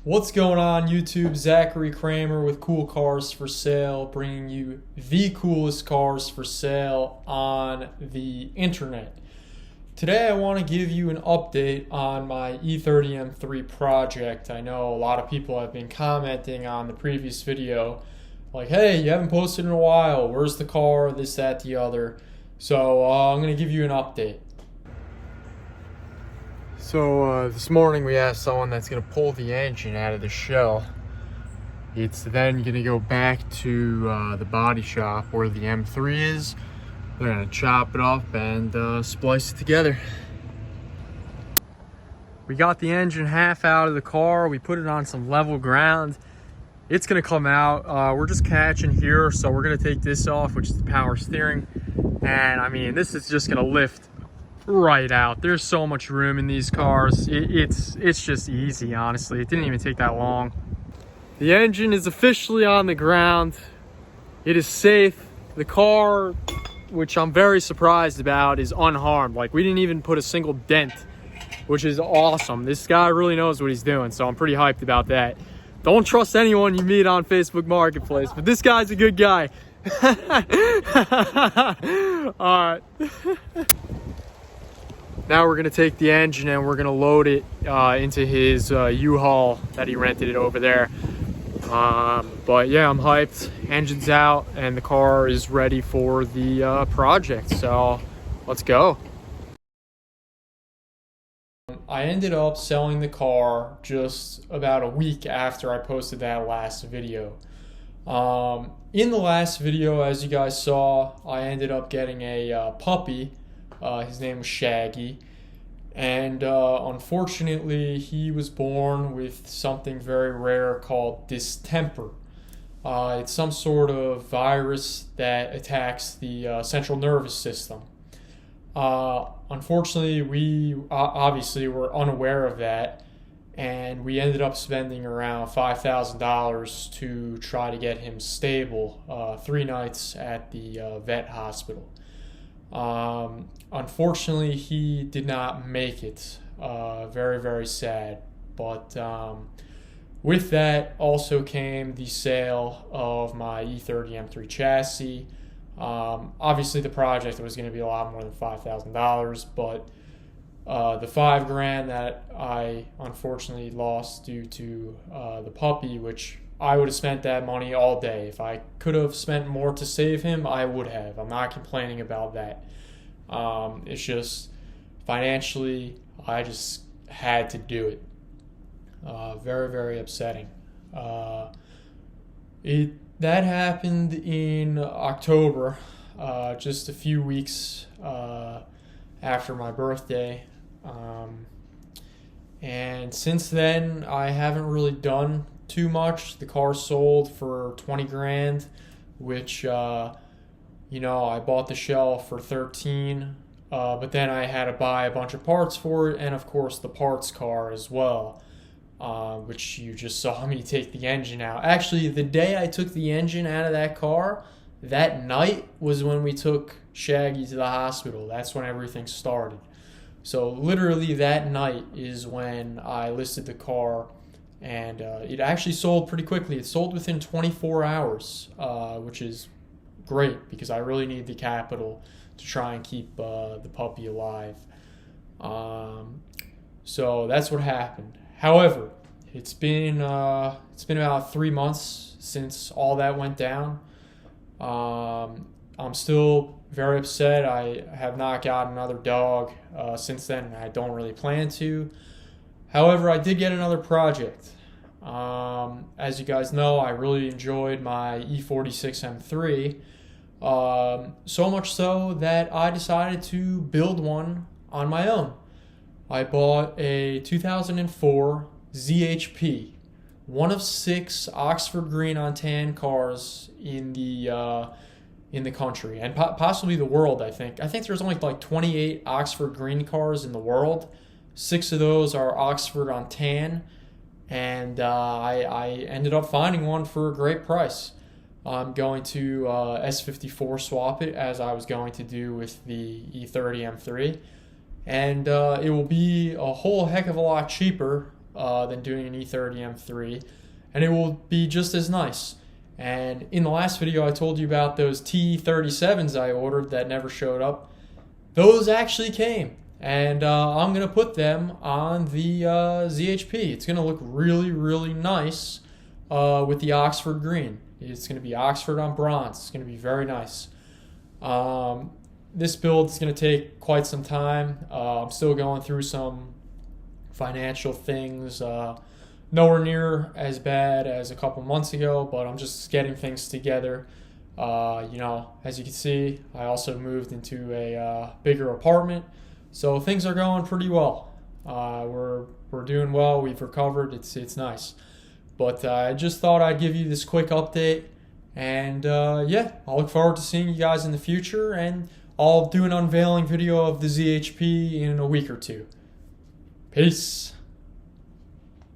What's going on YouTube? Zachary Kramer with Cool Cars for Sale, bringing you the coolest cars for sale on the internet. Today I want to give you an update on my E30 M3 project. I know a lot of people have been commenting on the previous video like, hey, you haven't posted in a while, where's the car, this, that, the other. So I'm going to give you an update. So this morning we have someone that's going to pull the engine out of the shell. It's then going to go back to the body shop where the M3 is. They're going to chop it up and splice it together. We got the engine half out of the car. We put it on some level ground. It's going to come out. We're just catching here, so we're going to take this off, which is the power steering. And I mean, this is just going to lift right out. There's so much room in these cars. It's just easy, honestly. It didn't even take that long. The engine is officially on the ground. It is safe. The car, which I'm very surprised about, is unharmed. Like, we didn't even put a single dent, which is awesome. This guy really knows what he's doing, so I'm pretty hyped about that. Don't trust anyone you meet on Facebook Marketplace, but this guy's a good guy. All right. Now we're going to take the engine and we're going to load it into his U-Haul that he rented it over there. But yeah, I'm hyped. Engine's out and the car is ready for the project. So let's go. I ended up selling the car just about a week after I posted that last video. In the last video, as you guys saw, I ended up getting a puppy. His name was Shaggy, and unfortunately he was born with something very rare called distemper. It's some sort of virus that attacks the central nervous system. Unfortunately, we obviously were unaware of that, and we ended up spending around $5,000 to try to get him stable, 3 nights at the vet hospital. Unfortunately, he did not make it. Very, very sad. But with that also came the sale of my E30 M3 chassis. Obviously, the project was going to be a lot more than $5,000, but the $5,000 that I unfortunately lost due to the puppy, which I would have spent that money all day. If I could have spent more to save him, I would have. I'm not complaining about that. It's just financially, I just had to do it. Very, very upsetting. That happened in October, just a few weeks after my birthday. And since then, I haven't really done too much. The car sold for $20,000, which I bought the shell for $13,000, but then I had to buy a bunch of parts for it, and of course the parts car as well, which you just saw me take the engine out. Actually, the day I took the engine out of that car, that night was when we took Shaggy to the hospital. That's when everything started. So literally that night is when I listed the car, and it actually sold pretty quickly. It sold within 24 hours, which is great because I really need the capital to try and keep the puppy alive. So that's what happened. However, it's been about 3 months since all that went down. I'm still very upset. I have not got another dog since then, and I don't really plan to. However, I did get another project. As you guys know, I really enjoyed my E46 M3. So much so that I decided to build one on my own. I bought a 2004 ZHP, one of 6 Oxford green on tan cars in the country, and possibly the world. I think there's only like 28 Oxford green cars in the world. 6 of those are Oxford on tan, and I ended up finding one for a great price. I'm going to S54 swap it, as I was going to do with the E30 M3, and it will be a whole heck of a lot cheaper than doing an E30 M3, and it will be just as nice. And in the last video, I told you about those T37s I ordered that never showed up. Those actually came, and I'm going to put them on the ZHP. It's going to look really, really nice with the Oxford green. It's going to be Oxford on bronze. It's going to be very nice. This build is going to take quite some time. I'm still going through some financial things. Nowhere near as bad as a couple months ago, but I'm just getting things together. As you can see, I also moved into a bigger apartment, so things are going pretty well. We're doing well. We've recovered. It's nice. But I just thought I'd give you this quick update, and yeah, I'll look forward to seeing you guys in the future, and I'll do an unveiling video of the ZHP in a week or two. Peace.